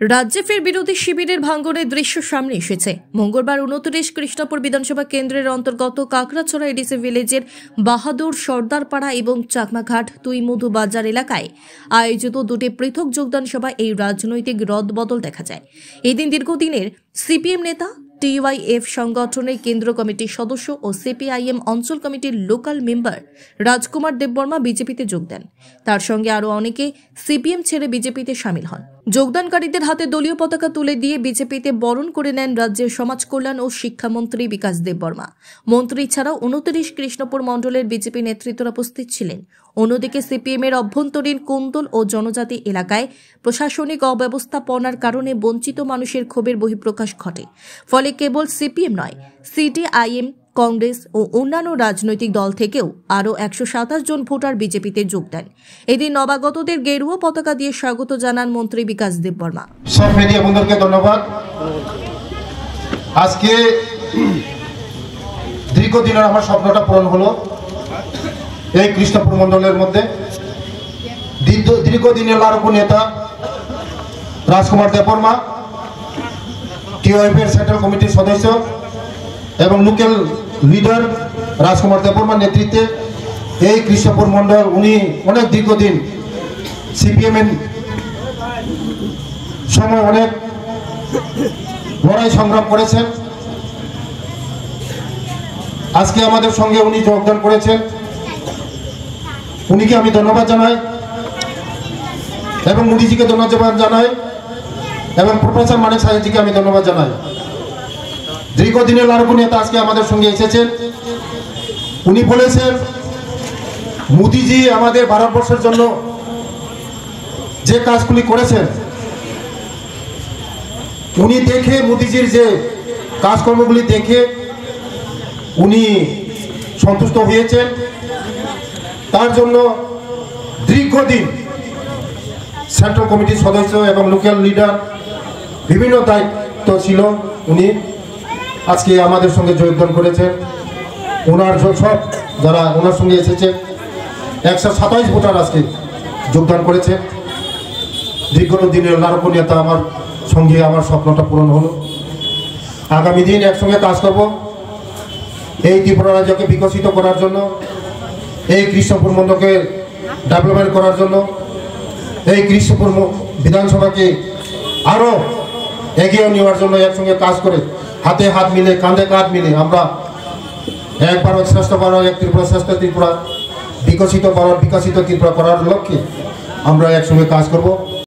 রাজ্যে ফের বিরোধী শিবিরের ভাঙ্গনের দৃশ্য সামনে এসেছে। মঙ্গলবার 29 কৃষ্ণপুর বিধানসভা কেন্দ্রের অন্তর্গত কাকড়াছড়া এডিসি ভিলেজের বাহাদুর সর্দারপাড়া এবং চাকমাঘাট তুইমধু বাজার এলাকায় আয়োজিত দুটি পৃথক যোগদান সভায় এই রাজনৈতিক রদবদল দেখা যায়। এদিন দীর্ঘদিনের সিপিএম নেতা, টিওয়াইএফ সংগঠনের কেন্দ্র কমিটির সদস্য ও সিপিআইএম অঞ্চল কমিটির লোকাল মেম্বার রাজকুমার দেববর্মা বিজেপিতে যোগ দেন। তার সঙ্গে আরও অনেকে সিপিএম ছেড়ে বিজেপিতে সামিল হন। যোগদানকারীদের হাতে দলীয় পতাকা তুলে দিয়ে বিজেপিতে বরণ করে নেন রাজ্যের সমাজ কল্যাণ ও শিক্ষামন্ত্রী বিকাশ দেববর্মা। মন্ত্রী ছাড়াও 29 কৃষ্ণপুর মণ্ডলের বিজেপি নেতৃত্বরা উপস্থিত ছিলেন। অন্যদিকে সিপিএমের অভ্যন্তরীণ কোন্দল ও জনজাতি এলাকায় প্রশাসনিক অব্যবস্থাপনার কারণে বঞ্চিত মানুষের ক্ষোভের বহিঃপ্রকাশ ঘটে। ফলে কেবল সিপিএম নয়, সিপিআইএম, কংগ্রেস ও অন্যান্য রাজনৈতিক দল থেকেও আরও 127 জন ভোটার বিজেপিতে যোগ দেন। এদিন নবাগতদের গেরুয়া পতাকা দিয়ে স্বাগত জানান মন্ত্রী বিকাশ দেববর্মা। সব মিডিয়া বন্ধুকে ধন্যবাদ। আজকে দীর্ঘদিনের আমার স্বপ্নটা পূরণ হলো। এই কৃষ্ণপুর মণ্ডলের মধ্যে দীর্ঘদিনের লারকু নেতা রাজকুমার দেববর্মা, টিওআইএফ সেন্ট্রাল কমিটির সদস্য এবং লোকাল লিডার রাজকুমার দেববর্মার নেতৃত্বে এই কৃষ্ণপুর মণ্ডল উনি অনেক দীর্ঘদিন সিপিএম এর সময় অনেক লড়াই সংগ্রাম করেছেন। আজকে আমাদের সঙ্গে উনি যোগদান করেছেন, উনিকে আমি ধন্যবাদ জানাই এবং মোদিজিকে ধন্যবাদ জানাই এবং প্রফেসর মানিক সাহেবজিকে আমি ধন্যবাদ জানাই। দীর্ঘদিনের লারকু নেতা আজকে আমাদের সঙ্গে এসেছেন। উনি বলেছেন মোদিজি আমাদের ভারতবর্ষের জন্য যে কাজগুলি করেছেন, উনি দেখে মোদিজির যে কাজকর্মগুলি দেখে উনি সন্তুষ্ট হয়েছেন। তার জন্য দীর্ঘদিন সেন্ট্রাল কমিটির সদস্য এবং লোকাল লিডার বিভিন্ন দায়িত্ব ছিল, উনি আজকে আমাদের সঙ্গে যোগদান করেছেন। ওনার সব যারা ওনার সঙ্গে এসেছে 127 ভোটার আজকে যোগদান করেছে। দীর্ঘদিনের লারকু নেতা আমার সঙ্গে আমার স্বপ্নটা পূরণ হলো। আগামী দিন একসঙ্গে কাজ করব এই ত্রিপুরা রাজ্যকে বিকশিত করার জন্য, এই কৃষ্ণপুর মণ্ডলকে ডেভেলপমেন্ট করার জন্য, এই কৃষ্ণপুর বিধানসভাকে আরও এগিয়ে নেওয়ার জন্য একসঙ্গে কাজ করে হাতে হাত মিলে কাঁধে কাঁধ মিলে আমরা এক ভারত শ্রেষ্ঠ ভারত, এক ত্রিপুরা শ্রেষ্ঠ ত্রিপুরা, বিকশিত ভারত বিকশিত ত্রিপুরা করার লক্ষ্যে আমরা একসঙ্গে কাজ করব।